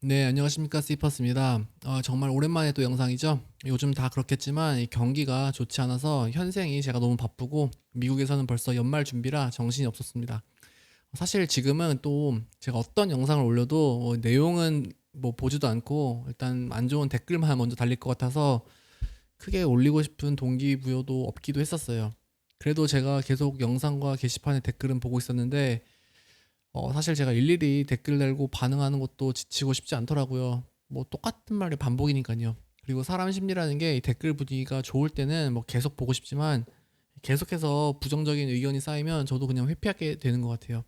네, 안녕하십니까. 스이퍼스입니다. 정말 오랜만에 또 영상이죠. 요즘 다 그렇겠지만 이 경기가 좋지 않아서 현생이 제가 너무 바쁘고 미국에서는 벌써 연말 준비라 정신이 없었습니다. 사실 지금은 또 제가 어떤 영상을 올려도 내용은 뭐 보지도 않고 일단 안 좋은 댓글만 먼저 달릴 것 같아서 크게 올리고 싶은 동기부여도 없기도 했었어요. 그래도 제가 계속 영상과 게시판의 댓글은 보고 있었는데 사실 제가 일일이 댓글 달고 반응하는 것도 지치고 싶지 않더라고요. 뭐 똑같은 말이 반복이니까요. 그리고 사람 심리라는 게 이 댓글 분위기가 좋을 때는 뭐 계속 보고 싶지만 계속해서 부정적인 의견이 쌓이면 저도 그냥 회피하게 되는 것 같아요.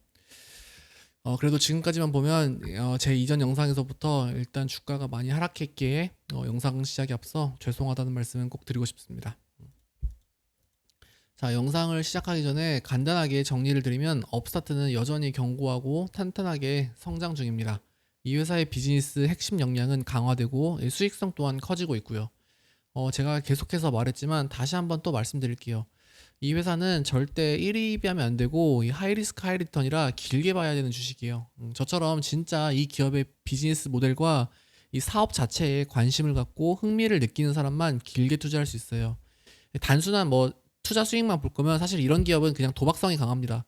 그래도 지금까지만 보면 제 이전 영상에서부터 일단 주가가 많이 하락했기에 영상 시작에 앞서 죄송하다는 말씀은 꼭 드리고 싶습니다. 자, 영상을 시작하기 전에 간단하게 정리를 드리면 업스타트는 여전히 견고하고 탄탄하게 성장 중입니다. 이 회사의 비즈니스 핵심 역량은 강화되고 수익성 또한 커지고 있고요. 제가 계속해서 말했지만 다시 한번 또 말씀드릴게요. 이 회사는 절대 1위 하면 안 되고 이 하이리스크 하이리턴이라 길게 봐야 되는 주식이에요. 저처럼 진짜 이 기업의 비즈니스 모델과 이 사업 자체에 관심을 갖고 흥미를 느끼는 사람만 길게 투자할 수 있어요. 단순한 뭐 투자 수익만 볼 거면 사실 이런 기업은 그냥 도박성이 강합니다.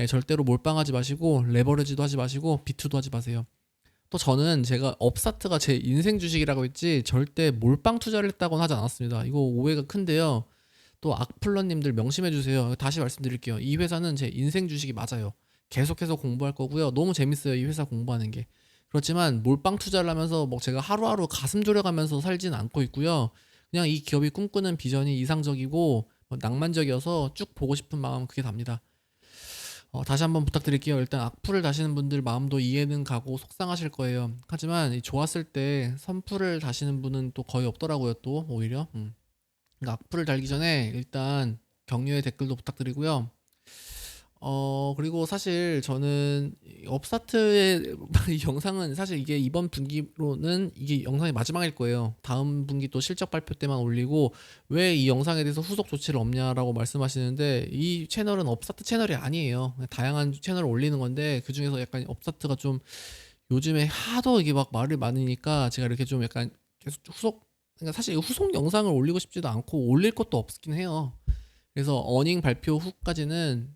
절대로 몰빵하지 마시고 레버리지도 하지 마시고 비투도 하지 마세요. 또 저는 제가 업사트가 제 인생 주식이라고 했지 절대 몰빵 투자를 했다고는 하지 않았습니다. 이거 오해가 큰데요. 또 악플러님들 명심해 주세요. 다시 말씀드릴게요. 이 회사는 제 인생 주식이 맞아요. 계속해서 공부할 거고요. 너무 재밌어요. 이 회사 공부하는 게. 그렇지만 몰빵 투자를 하면서 뭐 제가 하루하루 가슴 졸여가면서 살진 않고 있고요. 그냥 이 기업이 꿈꾸는 비전이 이상적이고 낭만적이어서 쭉 보고 싶은 마음 그게 답니다. 다시 한번 부탁드릴게요. 일단 악플을 다시는 분들 마음도 이해는 가고 속상하실 거예요. 하지만 좋았을 때 선플을 다시는 분은 또 거의 없더라고요. 또 오히려. 그러니까 악플을 달기 전에 일단 격려의 댓글도 부탁드리고요. 그리고 사실 저는 이 업스타트의 이 영상은 사실 이게 이번 분기로는 이게 영상이 마지막일 거예요. 다음 분기 또 실적 발표 때만 올리고 왜 이 영상에 대해서 후속 조치를 없냐라고 말씀하시는데 이 채널은 업스타트 채널이 아니에요. 그냥 다양한 채널을 올리는 건데 그중에서 약간 업스타트가 좀 요즘에 하도 이게 막 말을 많으니까 제가 이렇게 좀 약간 계속 후속 그러니까 사실 후속 영상을 올리고 싶지도 않고 올릴 것도 없긴 해요. 그래서 어닝 발표 후까지는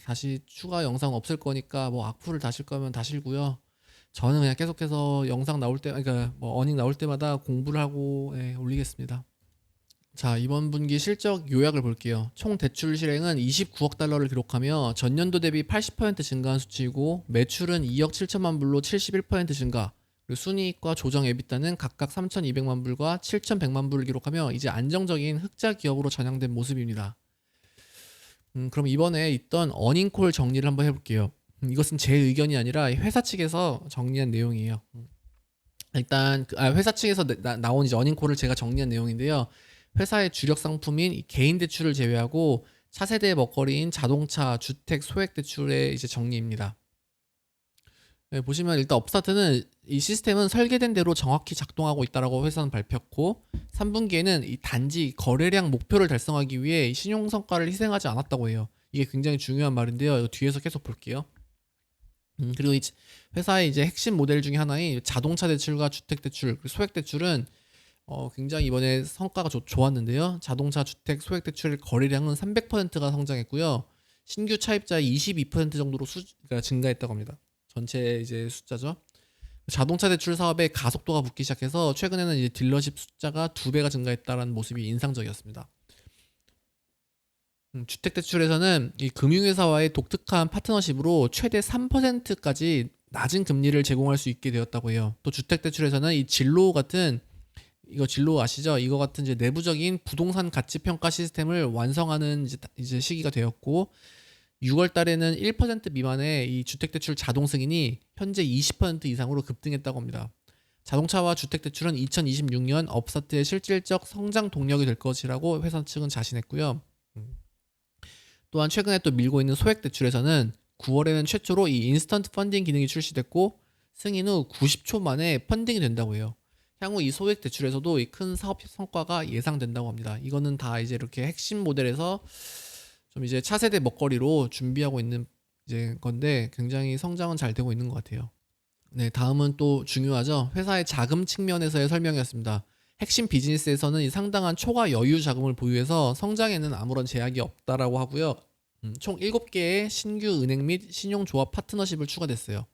다시 추가 영상 없을 거니까 뭐 악플을 다실 거면 다실고요. 저는 그냥 계속해서 영상 나올 때, 그러니까 뭐 어닝 나올 때마다 공부를 하고 올리겠습니다. 자, 이번 분기 실적 요약을 볼게요. 총 대출 실행은 29억 달러를 기록하며 전년도 대비 80% 증가한 수치이고 매출은 2억 7천만 불로 71% 증가. 그리고 순이익과 조정 에비타는 각각 3,200만 불과 7,100만 불을 기록하며 이제 안정적인 흑자 기업으로 전향된 모습입니다. 그럼 이번에 있던 어닝콜 정리를 한번 해볼게요. 이것은 제 의견이 아니라 회사 측에서 정리한 내용이에요. 일단 회사 측에서 나온 이제 어닝콜을 제가 정리한 내용인데요. 회사의 주력 상품인 이 개인 대출을 제외하고 차세대 먹거리인 자동차, 주택, 소액 대출의 이제 정리입니다. 네, 보시면 일단 업스타트는 이 시스템은 설계된 대로 정확히 작동하고 있다라고 회사는 밝혔고 3분기에는 이 단지 거래량 목표를 달성하기 위해 이 신용 성과를 희생하지 않았다고 해요. 이게 굉장히 중요한 말인데요. 이거 뒤에서 계속 볼게요. 그리고 이 회사의 이제 핵심 모델 중에 하나인 자동차 대출과 주택 대출, 그리고 소액 대출은 굉장히 이번에 성과가 좋았는데요. 자동차, 주택, 소액 대출 거래량은 300%가 성장했고요. 신규 차입자의 22% 정도로 그러니까 증가했다고 합니다. 전체 이제 숫자죠. 자동차 대출 사업에 가속도가 붙기 시작해서 최근에는 이제 딜러십 숫자가 2배가 증가했다라는 모습이 인상적이었습니다. 주택 대출에서는 이 금융회사와의 독특한 파트너십으로 최대 3%까지 낮은 금리를 제공할 수 있게 되었다고 해요. 또 주택 대출에서는 이 진로 같은 이거 진로 아시죠? 이거 같은 이제 내부적인 부동산 가치 평가 시스템을 완성하는 이제 시기가 되었고 6월 달에는 1% 미만의 이 주택대출 자동 승인이 현재 20% 이상으로 급등했다고 합니다. 자동차와 주택대출은 2026년 업사트의 실질적 성장 동력이 될 것이라고 회사 측은 자신했고요. 또한 최근에 또 밀고 있는 소액대출에서는 9월에는 최초로 이 인스턴트 펀딩 기능이 출시됐고 승인 후 90초 만에 펀딩이 된다고 해요. 향후 이 소액 대출에서도 이 큰 사업 성과가 예상된다고 합니다. 이거는 다 이제 이렇게 핵심 모델에서 좀 이제 차세대 먹거리로 준비하고 있는 이제 건데 굉장히 성장은 잘 되고 있는 것 같아요. 네, 다음은 또 중요하죠. 회사의 자금 측면에서의 설명이었습니다. 핵심 비즈니스에서는 이 상당한 초과 여유 자금을 보유해서 성장에는 아무런 제약이 없다라고 하고요. 총 7개의 신규 은행 및 신용조합 파트너십을 추가됐어요.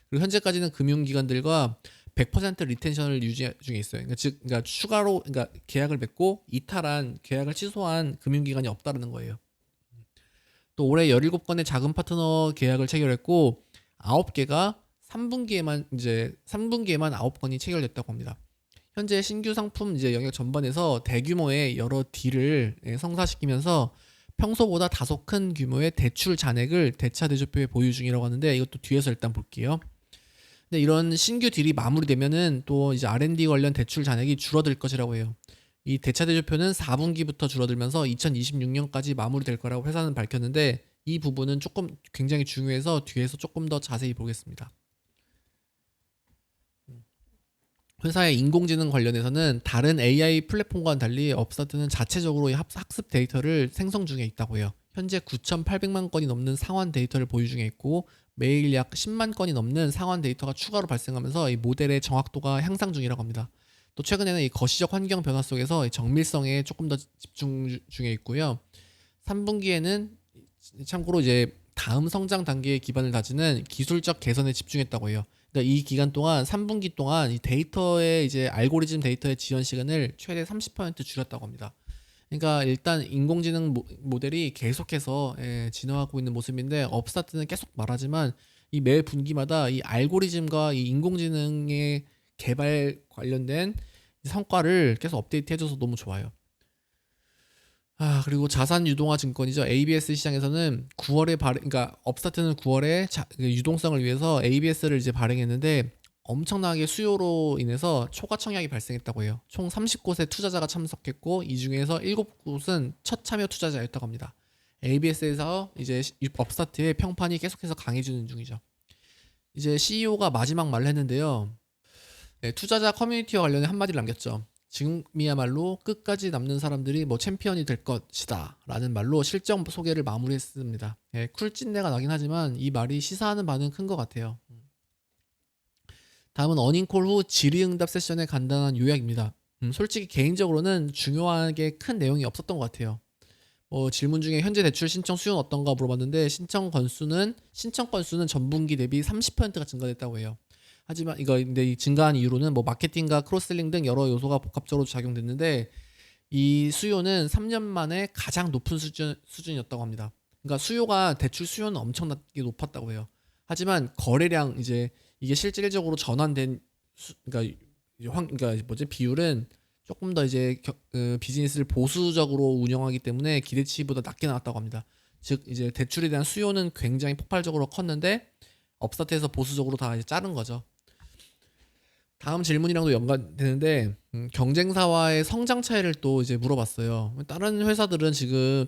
그리고 현재까지는 금융기관들과 100% 리텐션을 유지 중에 있어요. 그러니까 추가로 그러니까 계약을 맺고 이탈한 계약을 취소한 금융기관이 없다는 거예요. 또 올해 17건의 자금 파트너 계약을 체결했고 9개가 3분기에만 9건이 체결됐다고 합니다. 현재 신규 상품 이제 영역 전반에서 대규모의 여러 딜을 성사시키면서 평소보다 다소 큰 규모의 대출 잔액을 대차 대조표에 보유 중이라고 하는데 이것도 뒤에서 일단 볼게요. 근데 이런 신규 딜이 마무리되면은 또 이제 R&D 관련 대출 잔액이 줄어들 것이라고 해요. 이 대차 대조표는 4분기부터 줄어들면서 2026년까지 마무리될 거라고 회사는 밝혔는데 이 부분은 조금 굉장히 중요해서 뒤에서 조금 더 자세히 보겠습니다. 회사의 인공지능 관련해서는 다른 AI 플랫폼과는 달리 업스타트는 자체적으로 이 학습 데이터를 생성 중에 있다고 해요. 현재 9,800만 건이 넘는 상환 데이터를 보유 중에 있고 매일 약 10만 건이 넘는 상환 데이터가 추가로 발생하면서 이 모델의 정확도가 향상 중이라고 합니다. 또 최근에는 이 거시적 환경 변화 속에서 정밀성에 조금 더 집중 중에 있고요. 3분기에는 참고로 이제 다음 성장 단계의 기반을 다지는 기술적 개선에 집중했다고 해요. 그러니까 이 기간 동안 3분기 동안 이 데이터의 이제 알고리즘 데이터의 지원 시간을 최대 30% 줄였다고 합니다. 그러니까 일단 인공지능 모델이 계속해서 진화하고 있는 모습인데 업스타트는 계속 말하지만 이 매 분기마다 이 알고리즘과 이 인공지능의 개발 관련된 성과를 계속 업데이트해줘서 너무 좋아요. 그리고 자산 유동화 증권이죠. ABS 시장에서는 9월에 그러니까 업스타트는 9월에 유동성을 위해서 ABS를 이제 발행했는데 엄청나게 수요로 인해서 초과 청약이 발생했다고 해요. 총 30곳의 투자자가 참석했고 이 중에서 7곳은 첫 참여 투자자였다고 합니다. ABS에서 이제 업스타트의 평판이 계속해서 강해지는 중이죠. 이제 CEO가 마지막 말을 했는데요. 네, 투자자 커뮤니티와 관련해 한마디를 남겼죠. 지금이야말로 끝까지 남는 사람들이 뭐 챔피언이 될 것이다 라는 말로 실적 소개를 마무리했습니다. 쿨찐내가 나긴 하지만 이 말이 시사하는 바는 큰 것 같아요. 다음은 어닝콜 후 질의응답 세션의 간단한 요약입니다. 솔직히 개인적으로는 중요하게 큰 내용이 없었던 것 같아요. 질문 중에 현재 대출 신청 수요는 어떤가 물어봤는데 신청 건수는 전분기 대비 30%가 증가됐다고 해요. 하지만 근데 이 증가한 이유로는 뭐 마케팅과 크로스셀링 등 여러 요소가 복합적으로 작용됐는데 이 수요는 3년 만에 가장 높은 수준이었다고 합니다. 그러니까 대출 수요는 엄청나게 높았다고 해요. 하지만 거래량 이게 실질적으로 전환된 그러니까 비율은 조금 더 비즈니스를 보수적으로 운영하기 때문에 기대치보다 낮게 나왔다고 합니다. 즉 이제 대출에 대한 수요는 굉장히 폭발적으로 컸는데 업스타트에서 보수적으로 다 이제 자른 거죠. 다음 질문이랑도 연관되는데 경쟁사와의 성장 차이를 또 이제 물어봤어요. 다른 회사들은 지금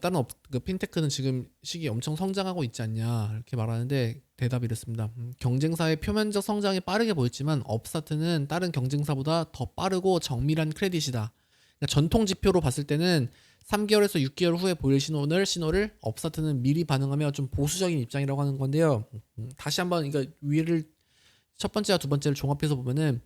그 핀테크는 지금 시기 엄청 성장하고 있지 않냐 이렇게 말하는데 대답이 이렇습니다. 경쟁사의 표면적 성장이 빠르게 보였지만 업스타트는 다른 경쟁사보다 더 빠르고 정밀한 크레딧이다. 그러니까 전통 지표로 봤을 때는 3개월에서 6개월 후에 보일 신호를 업스타트는 미리 반응하며 좀 보수적인 입장이라고 하는 건데요. 다시 한번 위를 첫 번째와 두 번째를 종합해서 보면은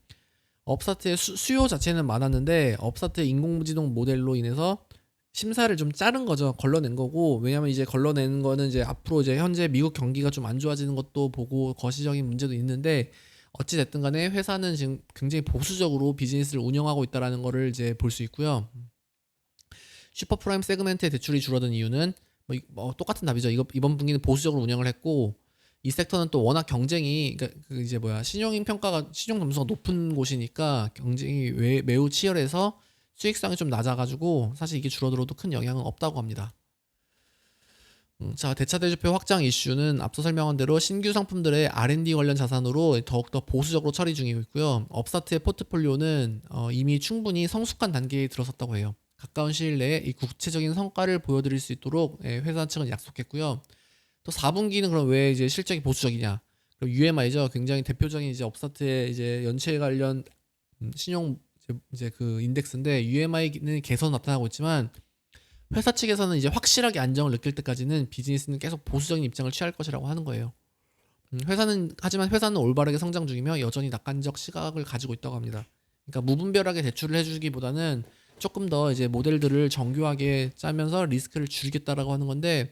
업스타트의 수요 자체는 많았는데 업스타트의 인공지능 모델로 인해서 심사를 좀 자른 거죠. 걸러낸 거고 왜냐면 이제 걸러내는 거는 이제 앞으로 이제 현재 미국 경기가 좀 안 좋아지는 것도 보고 거시적인 문제도 있는데 어찌 됐든 간에 회사는 지금 굉장히 보수적으로 비즈니스를 운영하고 있다라는 거를 이제 볼 수 있고요. 슈퍼프라임 세그멘트의 대출이 줄어든 이유는 똑같은 답이죠. 이번 분기는 보수적으로 운영을 했고 이 섹터는 또 워낙 경쟁이 신용 점수가 높은 곳이니까 경쟁이 매우 치열해서 수익성이 좀 낮아가지고 사실 이게 줄어들어도 큰 영향은 없다고 합니다. 자, 대차 대조표 확장 이슈는 앞서 설명한 대로 신규 상품들의 R&D 관련 자산으로 더욱더 보수적으로 처리 중이고 있고요. 업스타트의 포트폴리오는 이미 충분히 성숙한 단계에 들어섰다고 해요. 가까운 시일 내에 이 구체적인 성과를 보여드릴 수 있도록 회사 측은 약속했고요. 또 4분기는 그럼 왜 이제 실적이 보수적이냐? 그럼 UMI죠. 굉장히 대표적인 이제 업스타트의 이제 연체 관련 신용 그 인덱스인데 UMI는 개선 나타나고 있지만 회사 측에서는 이제 확실하게 안정을 느낄 때까지는 비즈니스는 계속 보수적인 입장을 취할 것이라고 하는 거예요. 하지만 회사는 올바르게 성장 중이며 여전히 낙관적 시각을 가지고 있다고 합니다. 그러니까 무분별하게 대출을 해주기보다는 조금 더 이제 모델들을 정교하게 짜면서 리스크를 줄이겠다라고 하는 건데,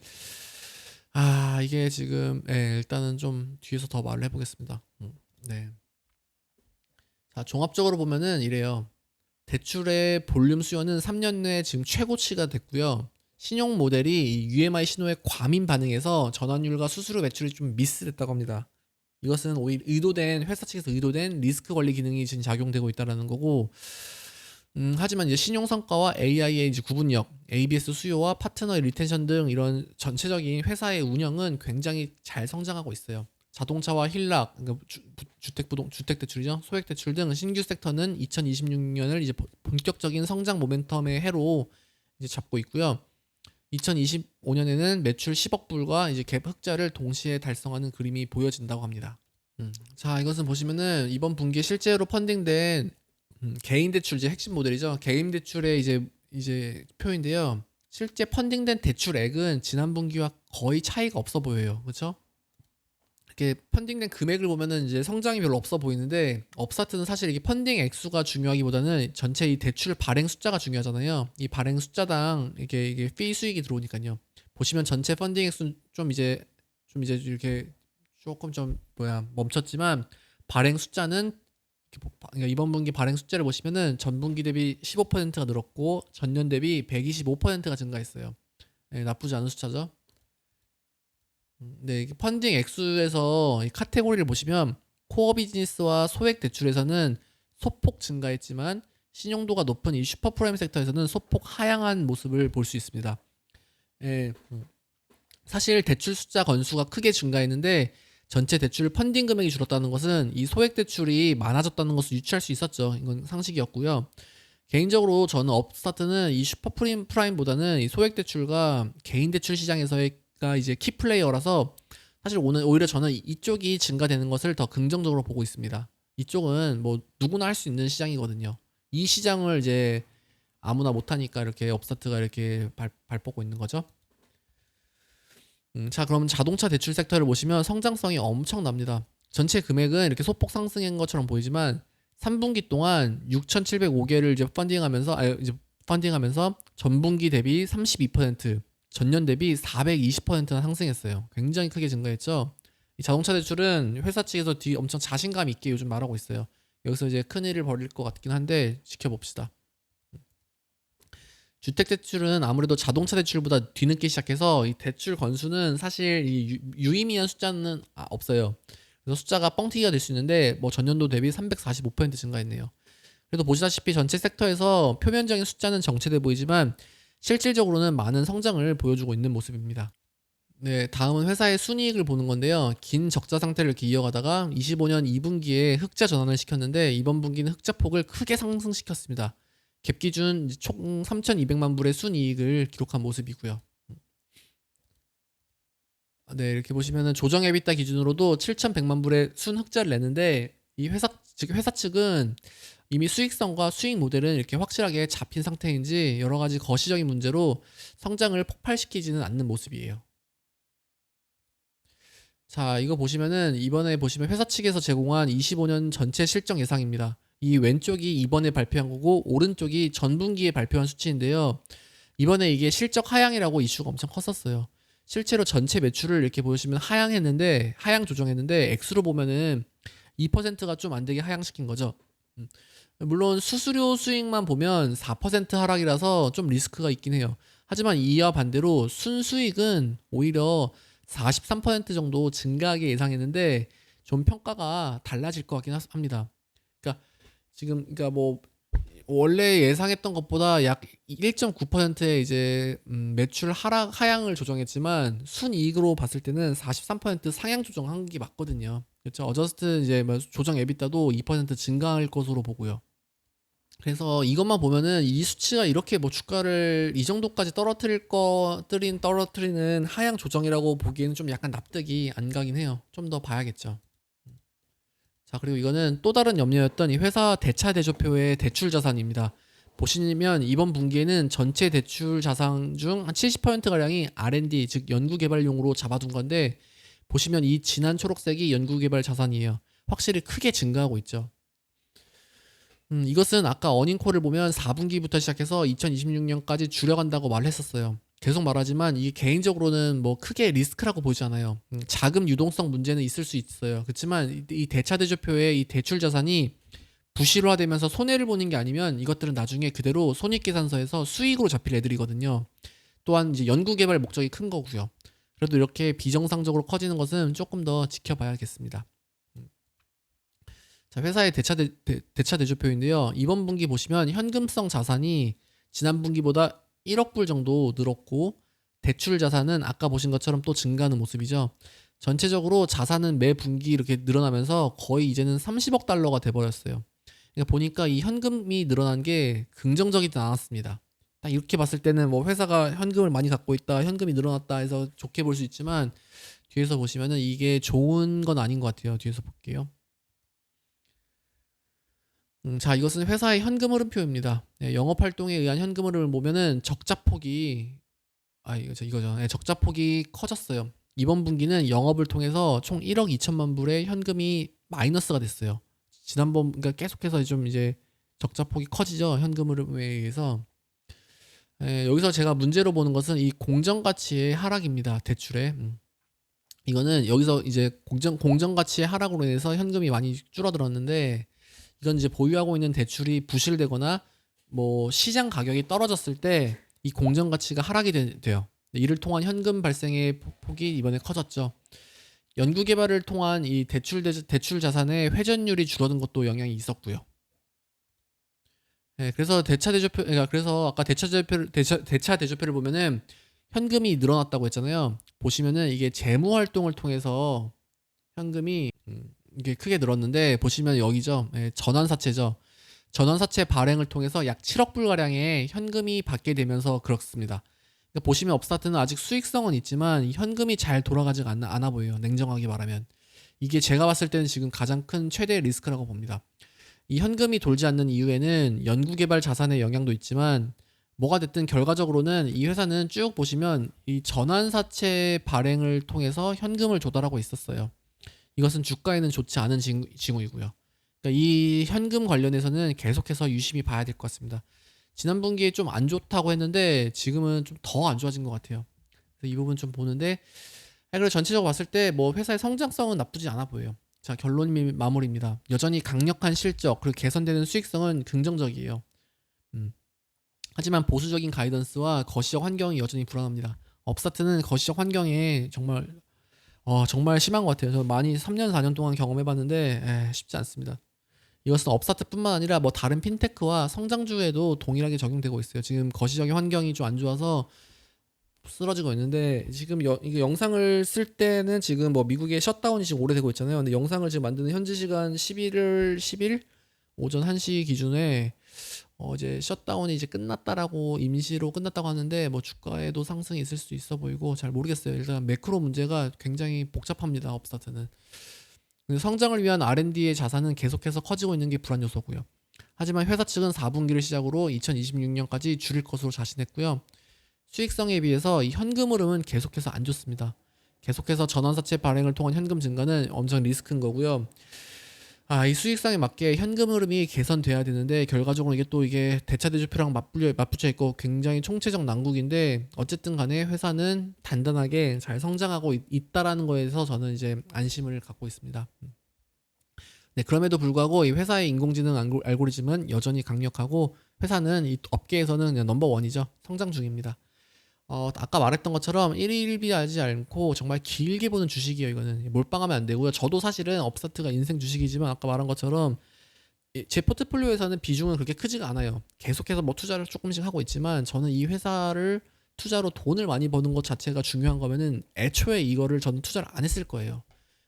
이게 지금, 일단은 좀 뒤에서 더 말을 해보겠습니다. 네. 자, 종합적으로 보면은 이래요. 대출의 볼륨 수요는 3년 내에 지금 최고치가 됐고요. 신용 모델이 이 UMI 신호에 과민 반응해서 전환율과 수수료 매출이 좀 미스됐다고 합니다. 이것은 오히려 회사 측에서 의도된 리스크 관리 기능이 지금 작용되고 있다는 거고, 하지만 이제 신용 성과와 AI의 이제 구분력, ABS 수요와 파트너의 리텐션 등 이런 전체적인 회사의 운영은 굉장히 잘 성장하고 있어요. 자동차와 힐락, 그러니까 주택 대출이죠, 소액 대출 등 신규 섹터는 2026년을 이제 본격적인 성장 모멘텀의 해로 이제 잡고 있고요. 2025년에는 매출 10억 불과 이제 갭 흑자를 동시에 달성하는 그림이 보여진다고 합니다. 자, 이것은 보시면은 이번 분기에 실제로 펀딩된 개인 대출제 핵심 모델이죠. 개인 대출의 이제 표인데요. 실제 펀딩된 대출액은 지난 분기와 거의 차이가 없어 보여요. 그렇죠? 이렇게 펀딩된 금액을 보면은 이제 성장이 별로 없어 보이는데, 업스타트는 사실 이게 펀딩 액수가 중요하기보다는 전체 이 대출 발행 숫자가 중요하잖아요. 이 발행 숫자당 이게 피 수익이 들어오니까요. 보시면 전체 펀딩 액수는 좀 이제 이렇게 조금 좀 멈췄지만, 발행 숫자는 그러니까 이번 분기 발행 숫자를 보시면은 전분기 대비 15%가 늘었고 전년 대비 125%가 증가했어요. 나쁘지 않은 숫자죠. 네, 펀딩 액수에서 이 카테고리를 보시면 코어 비즈니스와 소액 대출에서는 소폭 증가했지만 신용도가 높은 이 슈퍼프라임 섹터에서는 소폭 하향한 모습을 볼 수 있습니다. 예, 사실 대출 숫자 건수가 크게 증가했는데 전체 대출 펀딩 금액이 줄었다는 것은 이 소액 대출이 많아졌다는 것을 유추할 수 있었죠. 이건 상식이었고요. 개인적으로 저는 업스타트는 이 슈퍼프라임보다는 이 소액 대출과 개인 대출 시장에서가 이제 키 플레이어라서 사실 오히려 저는 이쪽이 증가되는 것을 더 긍정적으로 보고 있습니다. 이쪽은 뭐 누구나 할 수 있는 시장이거든요. 이 시장을 이제 아무나 못하니까 이렇게 업스타트가 이렇게 발뻗고 있는 거죠. 자, 그럼 자동차 대출 섹터를 보시면 성장성이 엄청납니다. 전체 금액은 이렇게 소폭 상승한 것처럼 보이지만 3분기 동안 6,705개를 펀딩하면서 전분기 대비 32%, 전년 대비 420%나 상승했어요. 굉장히 크게 증가했죠. 이 자동차 대출은 회사 측에서 엄청 자신감 있게 요즘 말하고 있어요. 여기서 이제 큰일을 벌일 것 같긴 한데 지켜봅시다. 주택대출은 아무래도 자동차 대출보다 뒤늦게 시작해서 이 대출 건수는 사실 이 유의미한 숫자는 없어요. 그래서 숫자가 뻥튀기가 될 수 있는데 뭐 전년도 대비 345% 증가했네요. 그래도 보시다시피 전체 섹터에서 표면적인 숫자는 정체돼 보이지만 실질적으로는 많은 성장을 보여주고 있는 모습입니다. 네, 다음은 회사의 순이익을 보는 건데요. 긴 적자 상태를 이렇게 이어가다가 25년 2분기에 흑자 전환을 시켰는데 이번 분기는 흑자폭을 크게 상승시켰습니다. 갭 기준 총 3,200만 불의 순이익을 기록한 모습이고요. 네, 이렇게 보시면은 조정 EBITDA 기준으로도 7,100만 불의 순흑자를 내는데 이 회사 측은 이미 수익성과 수익 모델은 이렇게 확실하게 잡힌 상태인지 여러 가지 거시적인 문제로 성장을 폭발시키지는 않는 모습이에요. 자, 이거 보시면은 이번에 보시면 회사 측에서 제공한 25년 전체 실적 예상입니다. 이 왼쪽이 이번에 발표한 거고 오른쪽이 전분기에 발표한 수치인데요. 이번에 이게 실적 하향이라고 이슈가 엄청 컸었어요. 실제로 전체 매출을 이렇게 보시면 하향 조정했는데 액수로 보면은 2%가 좀 안 되게 하향시킨 거죠. 물론 수수료 수익만 보면 4% 하락이라서 좀 리스크가 있긴 해요. 하지만 이와 반대로 순수익은 오히려 43% 정도 증가하게 예상했는데 좀 평가가 달라질 것 같긴 합니다. 그러니까 뭐 원래 예상했던 것보다 약 1.9%의 이제 매출 하향을 조정했지만 순이익으로 봤을 때는 43% 상향 조정한 게 맞거든요. 그렇죠. 어저스트 이제 뭐 조정 에비타도 2% 증가할 것으로 보고요. 그래서 이것만 보면은 이 수치가 이렇게 뭐 주가를 이 정도까지 떨어뜨리는 하향 조정이라고 보기에는 좀 약간 납득이 안 가긴 해요. 좀 더 봐야겠죠. 자, 그리고 이거는 또 다른 염려였던 이 회사 대차 대조표의 대출 자산입니다. 보시면 이번 분기에는 전체 대출 자산 중 한 70%가량이 R&D, 즉 연구개발용으로 잡아둔 건데 보시면 이 진한 초록색이 연구개발 자산이에요. 확실히 크게 증가하고 있죠. 이것은 아까 어닝콜을 보면 4분기부터 시작해서 2026년까지 줄여간다고 말했었어요. 계속 말하지만 이게 개인적으로는 뭐 크게 리스크라고 보지 않아요. 자금 유동성 문제는 있을 수 있어요. 그렇지만 이 대차대조표의 이 대출 자산이 부실화되면서 손해를 보는 게 아니면 이것들은 나중에 그대로 손익계산서에서 수익으로 잡힐 애들이거든요. 또한 이제 연구개발 목적이 큰 거고요. 그래도 이렇게 비정상적으로 커지는 것은 조금 더 지켜봐야겠습니다. 자, 회사의 대차대조표인데요. 이번 분기 보시면 현금성 자산이 지난 분기보다 1억 불 정도 늘었고 대출 자산은 아까 보신 것처럼 또 증가하는 모습이죠. 전체적으로 자산은 매 분기 이렇게 늘어나면서 거의 이제는 30억 달러가 돼버렸어요. 그러니까 보니까 이 현금이 늘어난 게 긍정적이진 않았습니다. 딱 이렇게 봤을 때는 뭐 회사가 현금을 많이 갖고 있다, 현금이 늘어났다 해서 좋게 볼 수 있지만 뒤에서 보시면은 이게 좋은 건 아닌 것 같아요. 뒤에서 볼게요. 자, 이것은 회사의 현금 흐름표입니다. 네, 영업 활동에 의한 현금 흐름을 보면은 적자폭이 이거죠. 네, 적자폭이 커졌어요. 이번 분기는 영업을 통해서 총 1억 2천만 불의 현금이 마이너스가 됐어요. 지난번 그러니까 계속해서 좀 이제 적자폭이 커지죠. 현금 흐름에 의해서. 여기서 제가 문제로 보는 것은 이 공정 가치의 하락입니다. 대출에. 이거는 여기서 이제 공정 가치의 하락으로 인해서 현금이 많이 줄어들었는데 이건 이제 보유하고 있는 대출이 부실되거나 뭐 시장 가격이 떨어졌을 때 이 공정 가치가 하락이 돼요. 이를 통한 현금 발생의 폭이 이번에 커졌죠. 연구 개발을 통한 이 대출 자산의 회전율이 줄어든 것도 영향이 있었고요. 네, 그래서 그래서 아까 대차 대조표를 보면은 현금이 늘어났다고 했잖아요. 보시면은 이게 재무 활동을 통해서 현금이 이게 크게 늘었는데 보시면 여기죠. 예, 전환사채죠. 전환사채 발행을 통해서 약 7억 불 가량의 현금이 받게 되면서 그렇습니다. 그러니까 보시면 업스타트는 아직 수익성은 있지만 현금이 잘 돌아가지 않아 보여요. 냉정하게 말하면. 이게 제가 봤을 때는 지금 가장 큰 최대 리스크라고 봅니다. 이 현금이 돌지 않는 이유에는 연구개발 자산의 영향도 있지만 뭐가 됐든 결과적으로는 이 회사는 쭉 보시면 이 전환사채 발행을 통해서 현금을 조달하고 있었어요. 이것은 주가에는 좋지 않은 징후이고요. 그러니까 이 현금 관련해서는 계속해서 유심히 봐야 될 것 같습니다. 지난 분기에 좀 안 좋다고 했는데 지금은 좀 더 안 좋아진 것 같아요. 그래서 이 부분 좀 보는데 그리고 전체적으로 봤을 때 뭐 회사의 성장성은 나쁘지 않아 보여요. 자, 결론 마무리입니다. 여전히 강력한 실적 그리고 개선되는 수익성은 긍정적이에요. 음. 하지만 보수적인 가이던스와 거시적 환경이 여전히 불안합니다. 업스타트는 거시적 환경에 정말 심한 것 같아요. 저 많이 3년 4년 동안 경험해봤는데 쉽지 않습니다. 이것은 업스타트뿐만 아니라 뭐 다른 핀테크와 성장주에도 동일하게 적용되고 있어요. 지금 거시적인 환경이 좀 안 좋아서 쓰러지고 있는데 지금 이게 영상을 쓸 때는 지금 뭐 미국의 셧다운이 지금 오래되고 있잖아요. 근데 영상을 지금 만드는 현지 시간 11월 10일 오전 1시 기준에 이제 셧다운이 이제 끝났다라고 임시로 끝났다고 하는데 뭐 주가에도 상승이 있을 수 있어 보이고 잘 모르겠어요. 일단 매크로 문제가 굉장히 복잡합니다. 업스타트는. 근데 성장을 위한 R&D의 자산은 계속해서 커지고 있는 게 불안 요소고요. 하지만 회사 측은 4분기를 시작으로 2026년까지 줄일 것으로 자신했고요. 수익성에 비해서 이 현금 흐름은 계속해서 안 좋습니다. 계속해서 전환사채 발행을 통한 현금 증가는 엄청 리스크인 거고요. 이 수익성에 맞게 현금 흐름이 개선돼야 되는데 결과적으로 이게 대차대조표랑 맞붙여 있고 굉장히 총체적 난국인데 어쨌든 간에 회사는 단단하게 잘 성장하고 있다라는 거에서 저는 이제 안심을 갖고 있습니다. 네, 그럼에도 불구하고 이 회사의 인공지능 알고리즘은 여전히 강력하고 회사는 이 업계에서는 그냥 넘버 원이죠. 성장 중입니다. 아까 말했던 것처럼 1일1비하지 않고 정말 길게 보는 주식이에요. 이거는 몰빵하면 안 되고요. 저도 사실은 업스타트가 인생 주식이지만 아까 말한 것처럼 제 포트폴리오에서는 비중은 그렇게 크지가 않아요. 계속해서 뭐 투자를 조금씩 하고 있지만 저는 이 회사를 투자로 돈을 많이 버는 것 자체가 중요한 거면은 애초에 이거를 저는 투자를 안 했을 거예요.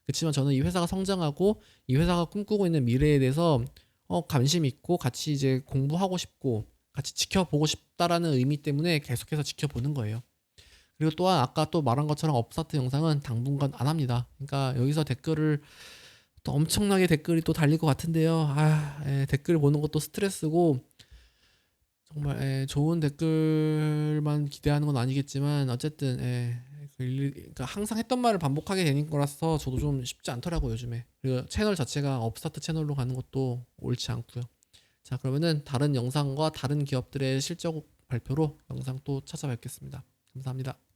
그렇지만 저는 이 회사가 성장하고 이 회사가 꿈꾸고 있는 미래에 대해서 관심 있고 같이 이제 공부하고 싶고 같이 지켜보고 싶다라는 의미 때문에 계속해서 지켜보는 거예요. 그리고 또한 아까 또 말한 것처럼 업스타트 영상은 당분간 안 합니다. 그러니까 여기서 댓글을 또 엄청나게 댓글이 또 달릴 것 같은데요. 댓글 보는 것도 스트레스고 정말 좋은 댓글만 기대하는 건 아니겠지만 어쨌든 그러니까 항상 했던 말을 반복하게 되는 거라서 저도 좀 쉽지 않더라고요, 요즘에. 그리고 채널 자체가 업스타트 채널로 가는 것도 옳지 않고요. 자, 그러면은 다른 영상과 다른 기업들의 실적 발표로 영상 또 찾아뵙겠습니다. 감사합니다.